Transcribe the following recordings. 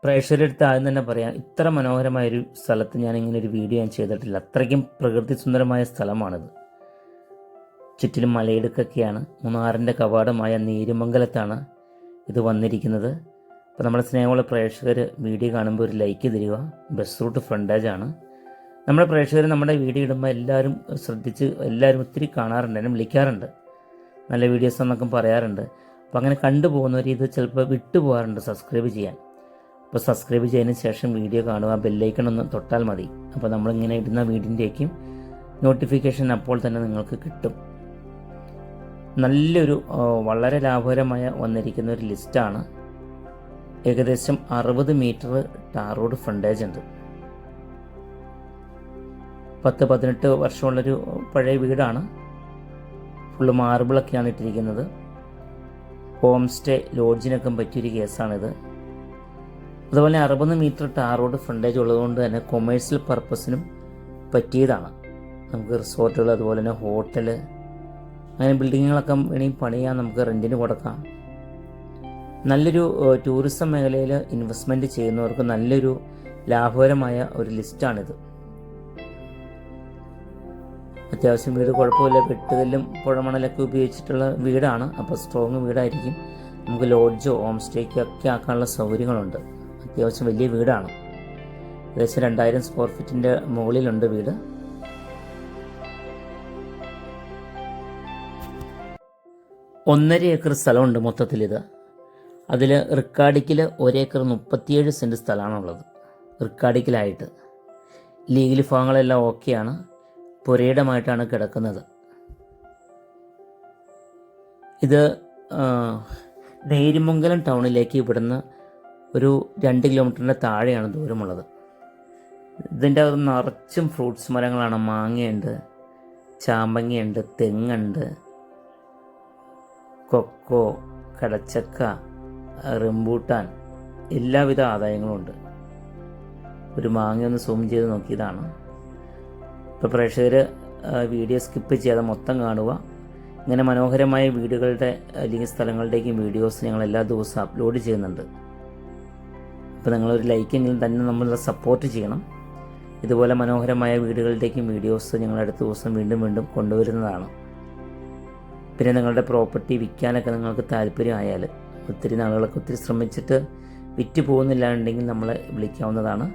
പ്രേക്ഷകരുടെ അടുത്ത് ആദ്യം തന്നെ പറയാം, ഇത്ര മനോഹരമായൊരു സ്ഥലത്ത് ഞാൻ ഇങ്ങനെ ഒരു വീഡിയോ ഞാൻ ചെയ്തിട്ടില്ല. അത്രയ്ക്കും പ്രകൃതി സുന്ദരമായ സ്ഥലമാണിത്. ചുറ്റിലും മലയിടുക്കൊക്കെയാണ്. മൂന്നാറിൻ്റെ കവാടമായ നീരുമംഗലത്താണ് ഇത് വന്നിരിക്കുന്നത്. അപ്പോൾ നമ്മുടെ സ്നേഹമുള്ള പ്രേക്ഷകർ വീഡിയോ കാണുമ്പോൾ ഒരു ലൈക്ക് തരിക. ബസ് റൂട്ട് ഫ്രണ്ടേജാണ്. നമ്മുടെ പ്രേക്ഷകർ നമ്മുടെ വീഡിയോ ഇടുമ്പോൾ എല്ലാവരും ശ്രദ്ധിച്ച് എല്ലാവരും ഒത്തിരി കാണാറുണ്ട്, എന്നെ വിളിക്കാറുണ്ട്, നല്ല വീഡിയോസ് എന്നൊക്കെ പറയാറുണ്ട്. അപ്പോൾ അങ്ങനെ കണ്ടുപോകുന്നവർ ഇത് ചിലപ്പോൾ വിട്ടുപോകാറുണ്ട് സബ്സ്ക്രൈബ് ചെയ്യാൻ. അപ്പോൾ സബ്സ്ക്രൈബ് ചെയ്തതിന് ശേഷം വീഡിയോ കാണുക, ബെല്ലൈക്കൺ ഒന്ന് തൊട്ടാൽ മതി. അപ്പോൾ നമ്മളിങ്ങനെ ഇടുന്ന വീഡിയോൻ്റെയൊക്കെയും നോട്ടിഫിക്കേഷൻ അപ്പോൾ തന്നെ നിങ്ങൾക്ക് കിട്ടും. നല്ലൊരു വളരെ ലാഭകരമായ വന്നിരിക്കുന്ന ഒരു ലിസ്റ്റാണ്. ഏകദേശം 60 മീറ്റർ ടാർ റോഡ് ഫ്രണ്ടേജ് ഉണ്ട്. 10-18 വർഷമുള്ളൊരു പഴയ വീടാണ്. ഫുള്ള് മാർബിളൊക്കെയാണ് ഇട്ടിരിക്കുന്നത്. ഹോം സ്റ്റേ ലോഡ്ജിനൊക്കെ പറ്റിയൊരു കേസാണിത്. അതുപോലെ 60 മീറ്റർ ടാർ റോഡ് ഫ്രണ്ടേജ് ഉള്ളതുകൊണ്ട് തന്നെ കൊമേഴ്സ്യൽ പർപ്പസിനും പറ്റിയതാണ്. നമുക്ക് റിസോർട്ടുകൾ, അതുപോലെ തന്നെ ഹോട്ടൽ, അങ്ങനെ ബിൽഡിങ്ങുകളൊക്കെ വേണമെങ്കിൽ പണിയാൻ, നമുക്ക് റെൻറ്റിന് കൊടുക്കാം. നല്ലൊരു ടൂറിസം മേഖലയിൽ ഇൻവെസ്റ്റ്മെൻറ്റ് ചെയ്യുന്നവർക്ക് നല്ലൊരു ലാഭകരമായ ഒരു ലിസ്റ്റാണിത്. അത്യാവശ്യം വീട് കുഴപ്പമില്ല, വെട്ടുകല്ലും പുഴമണലൊക്കെ ഉപയോഗിച്ചിട്ടുള്ള വീടാണ്. അപ്പോൾ സ്ട്രോങ് വീടായിരിക്കും. നമുക്ക് ലോഡ്ജോ ഹോം സ്റ്റേക്കോ ഒക്കെ ആക്കാനുള്ള സൗകര്യങ്ങളുണ്ട്. അത്യാവശ്യം വലിയ വീടാണ്. ഏകദേശം 2000 സ്ക്വയർ ഫീറ്റിൻ്റെ മുകളിലുണ്ട് വീട്. ഒന്നര ഏക്കർ സ്ഥലമുണ്ട് മൊത്തത്തിലിത്. അതിൽ റിക്കാർഡിക്കിൽ 1 ഏക്കർ 37 സെൻറ്റ് സ്ഥലമാണുള്ളത് റിക്കാർഡിക്കിലായിട്ട്. ലീഗൽ ഭാഗങ്ങളെല്ലാം ഓക്കെയാണ്. പുരയിടമായിട്ടാണ് കിടക്കുന്നത്. ഇത് നേര്യമംഗലം ടൗണിലേക്ക് ഇവിടുന്ന് ഒരു 2 കിലോമീറ്ററിൻ്റെ താഴെയാണ് ദൂരമുള്ളത്. ഇതിൻ്റെ അകത്ത് നിറച്ചും ഫ്രൂട്ട്സ് മരങ്ങളാണ്. മാങ്ങയുണ്ട്, ചാമ്പങ്ങയുണ്ട്, തെങ്ങുണ്ട്, കൊക്കോ, കടച്ചക്ക, റംബൂട്ടാൻ, എല്ലാവിധ ആദായങ്ങളും ഉണ്ട്. ഒരു മാങ്ങ ഒന്ന് സൂം ചെയ്ത് നോക്കിയതാണ്. ഇപ്പോൾ പ്രേക്ഷകർ വീഡിയോ സ്കിപ്പ് ചെയ്യാതെ മൊത്തം കാണുക. ഇങ്ങനെ മനോഹരമായ വീടുകളുടെ അല്ലെങ്കിൽ സ്ഥലങ്ങളുടെയും വീഡിയോസ് ഞങ്ങൾ എല്ലാ ദിവസവും അപ്ലോഡ് ചെയ്യുന്നുണ്ട്. അപ്പോൾ നിങ്ങളൊരു ലൈക്കെങ്കിലും തന്നെ നമ്മളെ സപ്പോർട്ട് ചെയ്യണം. ഇതുപോലെ മനോഹരമായ വീടുകളുടെയും വീഡിയോസ് ഞങ്ങൾ അടുത്ത ദിവസം വീണ്ടും വീണ്ടും കൊണ്ടുവരുന്നതാണ്. പിന്നെ നിങ്ങളുടെ പ്രോപ്പർട്ടി വിൽക്കാനൊക്കെ നിങ്ങൾക്ക് താല്പര്യമായാൽ, ഒത്തിരി നാളുകളൊക്കെ ഒത്തിരി ശ്രമിച്ചിട്ട് വിറ്റ് പോകുന്നില്ല ഉണ്ടെങ്കിൽ നമ്മളെ വിളിക്കാവുന്നതാണ്.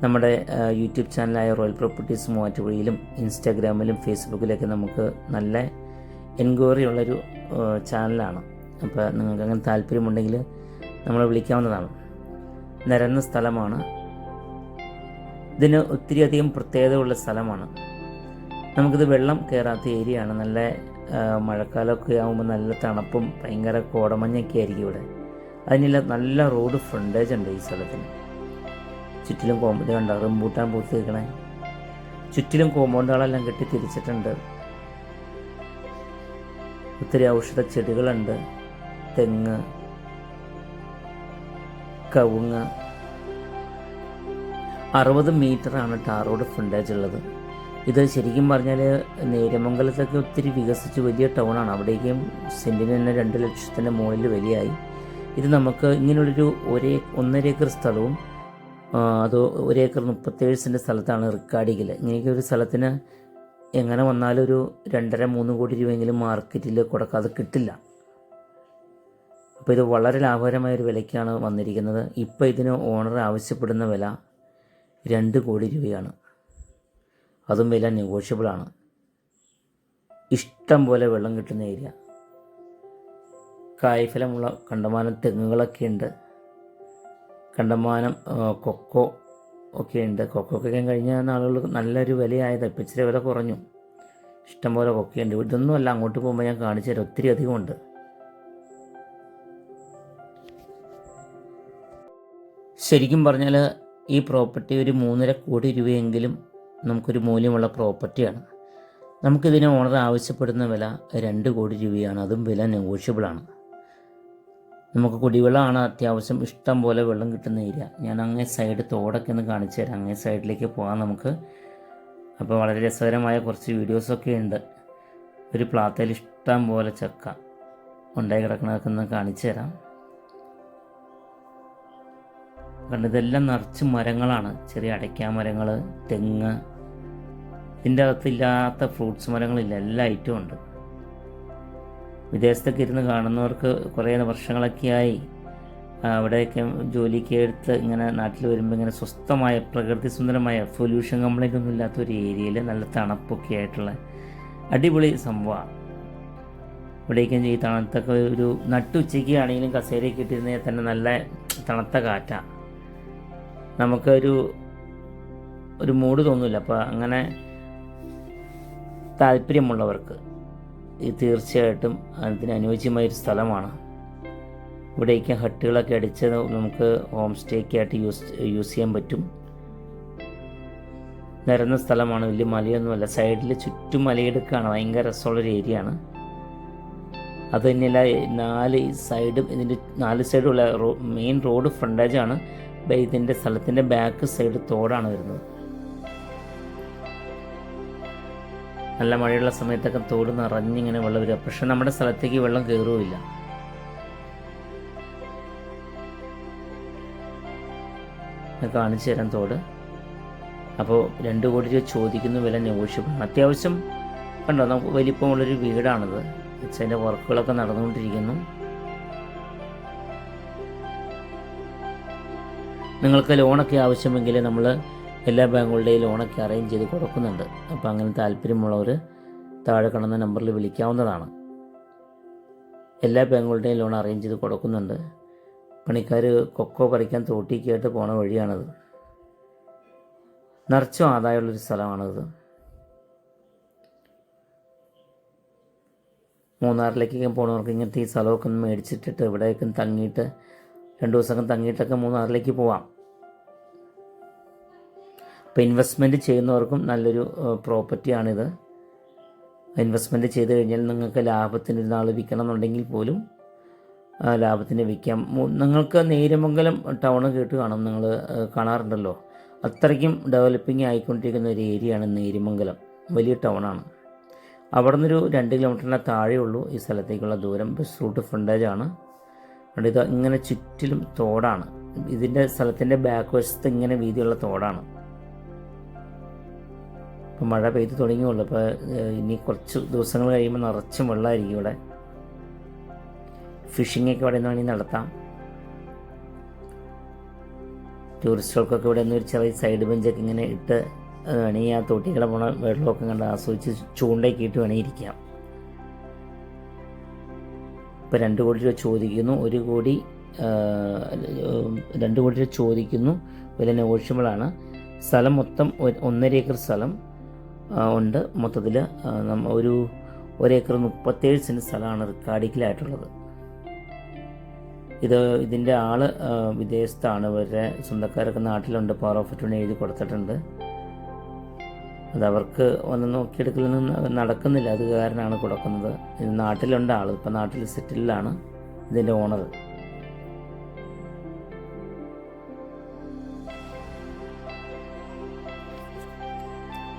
നമ്മുടെ യൂട്യൂബ് ചാനലായ റോയൽ പ്രോപ്പർട്ടീസ് മൂവാറ്റുപുഴയിലും ഇൻസ്റ്റാഗ്രാമിലും ഫേസ്ബുക്കിലൊക്കെ നമുക്ക് നല്ല എൻക്വയറി ഉള്ളൊരു ചാനലാണ്. അപ്പോൾ നിങ്ങൾക്ക് അങ്ങനെ താല്പര്യമുണ്ടെങ്കിൽ നമ്മളെ വിളിക്കാവുന്നതാണ്. നിരന്ന സ്ഥലമാണ്. ഇതിന് ഒത്തിരിയധികം പ്രത്യേകതയുള്ള സ്ഥലമാണ്. നമുക്കിത് വെള്ളം കയറാത്ത ഏരിയയാണ്. നല്ല മഴക്കാലമൊക്കെ ആകുമ്പോൾ നല്ല തണുപ്പും ഭയങ്കര കോടമഞ്ഞൊക്കെ ആയിരിക്കും ഇവിടെ. അതിനുള്ള നല്ല റോഡ് ഫ്രണ്ടേജ് ഉണ്ട് ഈ സ്ഥലത്തിന്. ചുറ്റിലും കോമ്പൗണ്ട് കണ്ട റംബൂട്ടാൻ പൂത്ത് നിൽക്കണേ. ചുറ്റിലും കോമ്പൗണ്ടുകളെല്ലാം കെട്ടി തിരിച്ചിട്ടുണ്ട്. ഒത്തിരി ഔഷധ ചെടികളുണ്ട്. തെങ്ങ്, കവുങ്ങ്. 60 മീറ്ററാണ് ടാർ റോഡ് ഫ്രണ്ടേജ് ഉള്ളത്. ഇത് ശരിക്കും പറഞ്ഞാൽ നേര്യമംഗലത്തൊക്കെ ഒത്തിരി വികസിച്ച് വലിയ ടൗണാണ്. അവിടേക്കും സെൻറ്റിന് തന്നെ 2 ലക്ഷത്തിൻ്റെ മുകളിൽ വിലയായി. ഇത് നമുക്ക് ഇങ്ങനെയുള്ളൊരു 1.5 ഏക്കർ സ്ഥലവും അത് 1 ഏക്കർ 37 സെൻറ്റ് സ്ഥലത്താണ് റിക്കാർഡിക്കിൽ. ഇങ്ങനെയൊക്കെ ഒരു സ്ഥലത്തിന് എങ്ങനെ വന്നാലും ഒരു 2.5-3 കോടി രൂപയെങ്കിലും മാർക്കറ്റിൽ കൊടുക്കാതെ കിട്ടില്ല. അപ്പോൾ ഇത് വളരെ ലാഭകരമായൊരു വിലയ്ക്കാണ് വന്നിരിക്കുന്നത്. ഇപ്പോൾ ഇതിന് ഓണർ ആവശ്യപ്പെടുന്ന വില 2 കോടി രൂപയാണ്. അതും വില നെഗോഷ്യബിളാണ്. ഇഷ്ടം പോലെ വെള്ളം കിട്ടുന്ന ഏരിയ. കായ്ഫലമുള്ള കണ്ടമാനം തെങ്ങുകളൊക്കെ ഉണ്ട്. കണ്ടമാനം കൊക്കോ ഒക്കെ ഉണ്ട്. കൊക്കോക്കൊക്കെ കഴിഞ്ഞ നാളുകൾ നല്ലൊരു വിലയായത്. ഇപ്പം ഇച്ചിരി വില കുറഞ്ഞു. ഇഷ്ടംപോലെ കൊക്കയുണ്ട്. ഇതൊന്നുമല്ല, അങ്ങോട്ട് പോകുമ്പോൾ ഞാൻ കാണിച്ചു തരാം. ഒത്തിരി അധികം ഉണ്ട്. ശരിക്കും പറഞ്ഞാൽ ഈ പ്രോപ്പർട്ടി ഒരു 3.5 കോടി രൂപയെങ്കിലും നമുക്കൊരു മൂല്യമുള്ള പ്രോപ്പർട്ടിയാണ്. നമുക്കിതിന് ഓണർ ആവശ്യപ്പെടുന്ന വില 2 കോടി രൂപയാണ്. അതും വില നെഗോഷ്യബിളാണ്. നമുക്ക് കുടിവെള്ളമാണ് അത്യാവശ്യം. ഇഷ്ടം പോലെ വെള്ളം കിട്ടുന്ന ഏരിയ. ഞാൻ അങ്ങേ സൈഡ് തോടൊക്കെ ഒന്ന് കാണിച്ചു തരാം. അങ്ങേ സൈഡിലേക്ക് പോകാം നമുക്ക്. അപ്പോൾ വളരെ രസകരമായ കുറച്ച് വീഡിയോസൊക്കെ ഉണ്ട്. ഒരു പ്ലാത്തയിൽ ഇഷ്ടം പോലെ ചക്ക ഉണ്ടായി കിടക്കണതൊക്കെ ഒന്ന് കാണിച്ചു തരാം. കാരണം ഇതെല്ലാം നിറച്ച് മരങ്ങളാണ്. ചെറിയ അടയ്ക്ക മരങ്ങൾ, തെങ്ങ്, ഇതിൻ്റെ അകത്തില്ലാത്ത ഫ്രൂട്ട്സ് മരങ്ങളില്ല, എല്ലാ ഐറ്റവും ഉണ്ട്. വിദേശത്തൊക്കെ ഇരുന്ന് കാണുന്നവർക്ക് കുറേ വർഷങ്ങളൊക്കെയായി അവിടെയൊക്കെ ജോലിക്ക് എടുത്ത് ഇങ്ങനെ നാട്ടിൽ വരുമ്പോൾ ഇങ്ങനെ സ്വസ്ഥമായ പ്രകൃതി സുന്ദരമായ പൊല്യൂഷൻ കംപ്ലൈൻ്റ് ഒന്നും ഇല്ലാത്ത ഒരു ഏരിയയിൽ നല്ല തണുപ്പൊക്കെ ആയിട്ടുള്ള അടിപൊളി സംഭവമാണ്. ഇവിടേക്കും ഈ തണുത്തൊക്കെ ഒരു നട്ടുച്ചയ്ക്ക് ആണെങ്കിലും കസേരയൊക്കെ ഇട്ടിരുന്നാൽ തന്നെ നല്ല തണുത്ത കാറ്റാണ്. നമുക്കൊരു മൂഡ് തോന്നില്ല. അപ്പോൾ അങ്ങനെ താല്പര്യമുള്ളവർക്ക് ഇത് തീർച്ചയായിട്ടും അതിന് അനുയോജ്യമായൊരു സ്ഥലമാണ്. ഇവിടേക്ക് ഹട്ടുകളൊക്കെ അടിച്ച് നമുക്ക് ഹോം സ്റ്റേക്ക് ആയിട്ട് യൂസ് ചെയ്യാൻ പറ്റും. നിരന്ന സ്ഥലമാണ്, വലിയ മലയൊന്നുമല്ല. സൈഡിൽ ചുറ്റും മലയിടുക്കാണ്, ഭയങ്കര രസമുള്ളൊരു ഏരിയയാണ്. അത് തന്നെയല്ല, 4 സൈഡും ഇതിൻ്റെ 4 സൈഡുള്ള മെയിൻ റോഡ് ഫ്രണ്ടേജാണ്. ഇതിൻ്റെ സ്ഥലത്തിൻ്റെ ബാക്ക് സൈഡ് തോടാണ് വരുന്നത്. നല്ല മഴയുള്ള സമയത്തൊക്കെ തോട് നിറഞ്ഞിങ്ങനെ വെള്ളം വരിക. പക്ഷെ നമ്മുടെ സ്ഥലത്തേക്ക് വെള്ളം കയറുമില്ല. കാണിച്ചു തരാം തോട്. അപ്പോൾ 2 കോടി രൂപ ചോദിക്കുന്ന വില നെഗോഷ്യബിൾ. അത്യാവശ്യം കണ്ടോ, നമുക്ക് വലിപ്പമുള്ളൊരു വീടാണിത്. അതിൻ്റെ വർക്കുകളൊക്കെ നടന്നുകൊണ്ടിരിക്കുന്നു. നിങ്ങൾക്ക് ലോണൊക്കെ ആവശ്യമെങ്കിൽ നമ്മൾ എല്ലാ ബാങ്കുകളുടെയും ലോണൊക്കെ അറേഞ്ച് ചെയ്ത് കൊടുക്കുന്നുണ്ട്. അപ്പോൾ അങ്ങനെ താല്പര്യമുള്ളവർ താഴെ കാണുന്ന നമ്പറിൽ വിളിക്കാവുന്നതാണ്. എല്ലാ ബാങ്കുകളുടെയും ലോൺ അറേഞ്ച് ചെയ്ത് കൊടുക്കുന്നുണ്ട്. പണിക്കാർ കൊക്കോ പറിക്കാൻ തോട്ടിക്കായിട്ട് പോണ വഴിയാണത്. നിറച്ചും ആദായമുള്ളൊരു സ്ഥലമാണത്. മൂന്നാറിലേക്കൊക്കെ പോകുന്നവർക്ക് ഇങ്ങനത്തെ ഈ സ്ഥലമൊക്കെ ഒന്ന് മേടിച്ചിട്ടിട്ട് ഇവിടേക്കും തങ്ങിയിട്ട് 2 ദിവസമൊക്കെ തങ്ങിയിട്ടൊക്കെ മൂന്നാറിലേക്ക് പോവാം. അപ്പോൾ ഇൻവെസ്റ്റ്മെൻറ്റ് ചെയ്യുന്നവർക്കും നല്ലൊരു പ്രോപ്പർട്ടിയാണിത്. ഇൻവെസ്റ്റ്മെൻറ്റ് ചെയ്ത് കഴിഞ്ഞാൽ നിങ്ങൾക്ക് ലാഭത്തിന് നാൾ വിൽക്കണം എന്നുണ്ടെങ്കിൽ പോലും ലാഭത്തിന് വിൽക്കാം. നിങ്ങൾക്ക് നേര്യമംഗലം ടൗൺ കേട്ട് കാണും, നിങ്ങൾ കാണാറുണ്ടല്ലോ. അത്രയ്ക്കും ഡെവലപ്പിംഗ് ആയിക്കൊണ്ടിരിക്കുന്ന ഒരു ഏരിയയാണ് നേര്യമംഗലം. വലിയ ടൗണാണ്. അവിടെ നിന്നൊരു 2 കിലോമീറ്ററിൻ്റെ താഴെയുള്ളൂ ഈ സ്ഥലത്തേക്കുള്ള ദൂരം. ബസ് റൂട്ട് ഫ്രണ്ടേജാണ്. ഇത് ഇങ്ങനെ ചുറ്റിലും തോടാണ്. ഇതിൻ്റെ സ്ഥലത്തിൻ്റെ ബാക്ക് വശത്ത് ഇങ്ങനെ വീതിയുള്ള തോടാണ്. ഇപ്പോൾ മഴ പെയ്ത് തുടങ്ങിയുള്ളൂ. അപ്പോൾ ഇനി കുറച്ച് ദിവസങ്ങൾ കഴിയുമ്പോൾ നിറച്ചും വെള്ളമായിരിക്കും ഇവിടെ. ഫിഷിങ്ങൊക്കെ ഇവിടെ നിന്ന് വേണമെങ്കിൽ നടത്താം. ടൂറിസ്റ്റുകൾക്കൊക്കെ ഇവിടെ നിന്ന് ഒരു ചെറിയ സൈഡ് ബെഞ്ചൊക്കെ ഇങ്ങനെ ഇട്ട് വേണമെങ്കിൽ ആ തോട്ടികളെ പോണ വെള്ളമൊക്കെ കണ്ട് ആസ്വദിച്ച് ചൂണ്ടയൊക്കെ ഇട്ട് വേണമെങ്കിൽ ഇരിക്കാം. ഇപ്പോൾ 2 കോടി രൂപ ചോദിക്കുന്നു. 2 കോടി രൂപ ചോദിക്കുന്നു. വില നെഗോഷ്യബിളാണ്. സ്ഥലം മൊത്തം 1.5 ഏക്കർ സ്ഥലം ഉണ്ട്. മൊത്തത്തിൽ ഒരു ഏക്കർ 37 സെൻറ്റ് സ്ഥലമാണ് റിക്കാർഡിക്കലായിട്ടുള്ളത്. ഇതിൻ്റെ ആൾ വിദേശത്താണ്. ഇവരുടെ സ്വന്തക്കാരൊക്കെ നാട്ടിലുണ്ട്. പവർ ഓഫ് അറ്റോർണി എഴുതി കൊടുത്തിട്ടുണ്ട്. അതവർക്ക് ഒന്ന് നോക്കിയെടുക്കലൊന്നും നടക്കുന്നില്ല. അത് കാരണമാണ് കൊടുക്കുന്നത്. ഇത് നാട്ടിലുണ്ട് ആൾ. ഇപ്പം നാട്ടിൽ സെറ്റിലാണ് ഇതിൻ്റെ ഓണർ.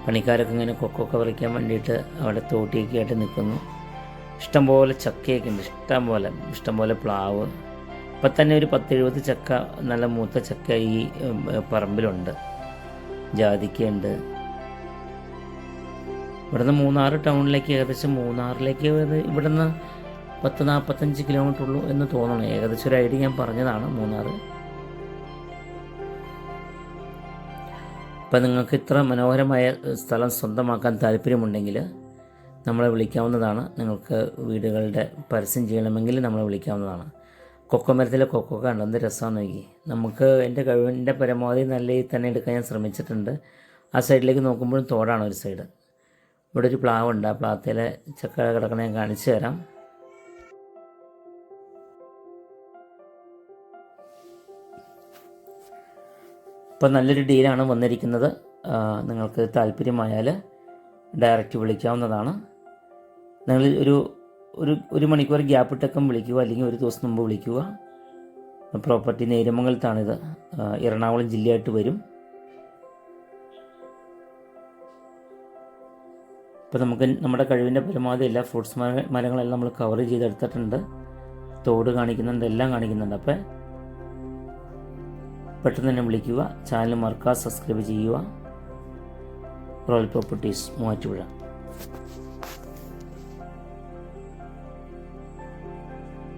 പണിക്കാരൊക്കെ ഇങ്ങനെ കൊക്കൊക്കെ പറിക്കാൻ വേണ്ടിയിട്ട് അവിടെ തോട്ടിയൊക്കെ ആയിട്ട് നിൽക്കുന്നു. ഇഷ്ടംപോലെ ചക്കയൊക്കെ ഉണ്ട്. ഇഷ്ടംപോലെ പ്ലാവ്. ഇപ്പം തന്നെ ഒരു 10-70 ചക്ക, നല്ല മൂത്ത ചക്ക ഈ പറമ്പിലുണ്ട്. ജാതിക്കയുണ്ട്. ഇവിടുന്ന് മൂന്നാർ ടൗണിലേക്ക് ഏകദേശം ഇവിടുന്ന് 40-45 കിലോമീറ്റർ ഉള്ളൂ എന്ന് തോന്നുന്നു. ഏകദേശം ഒരു ഐഡിയ ഞാൻ പറഞ്ഞതാണ് മൂന്നാർ. അപ്പം നിങ്ങൾക്ക് ഇത്ര മനോഹരമായ സ്ഥലം സ്വന്തമാക്കാൻ താല്പര്യമുണ്ടെങ്കിൽ നമ്മളെ വിളിക്കാവുന്നതാണ്. നിങ്ങൾക്ക് വീടുകളുടെ പരസ്യം ചെയ്യണമെങ്കിൽ നമ്മളെ വിളിക്കാവുന്നതാണ്. കൊക്കോ മരത്തിലെ കൊക്കോ കണ്ടോ എന്ത് രസമാണെന്ന് നോക്കി. നമുക്ക് എൻ്റെ കഴിവിൻ്റെ പരമാവധി നല്ല രീതിയിൽ തന്നെ എടുക്കാൻ ഞാൻ ശ്രമിച്ചിട്ടുണ്ട്. ആ സൈഡിലേക്ക് നോക്കുമ്പോഴും തോടാണ് ഒരു സൈഡ്. ഇവിടെ ഒരു പ്ലാവുണ്ട്. ആ പ്ലാവത്തിലെ ചക്ക കിടക്കണ ഞാൻ കാണിച്ചു തരാം. ഇപ്പം നല്ലൊരു ഡീലാണ് വന്നിരിക്കുന്നത്. നിങ്ങൾക്ക് താല്പര്യമായാൽ ഡയറക്റ്റ് വിളിക്കാവുന്നതാണ്. നിങ്ങൾ ഒരു മണിക്കൂർ ഗ്യാപ്പ് ഇട്ടൊക്കെ വിളിക്കുക, അല്ലെങ്കിൽ ഒരു ദിവസം മുമ്പ് വിളിക്കുക. പ്രോപ്പർട്ടി നേര്യമംഗലത്താണിത്. എറണാകുളം ജില്ലയായിട്ട് വരും. ഇപ്പോൾ നമുക്ക് നമ്മുടെ കഴിവിൻ്റെ പരമാവധി എല്ലാ ഫ്രൂട്ട്സ് മരങ്ങളെല്ലാം നമ്മൾ കവർ ചെയ്തെടുത്തിട്ടുണ്ട്. തോട് കാണിക്കുന്നുണ്ട്, എല്ലാം കാണിക്കുന്നുണ്ട്. അപ്പോൾ പെട്ടെന്ന് തന്നെ വിളിക്കുക. ചാനൽ മറക്കാതെ സബ്സ്ക്രൈബ് ചെയ്യുക. Royal properties Muvattupuzha.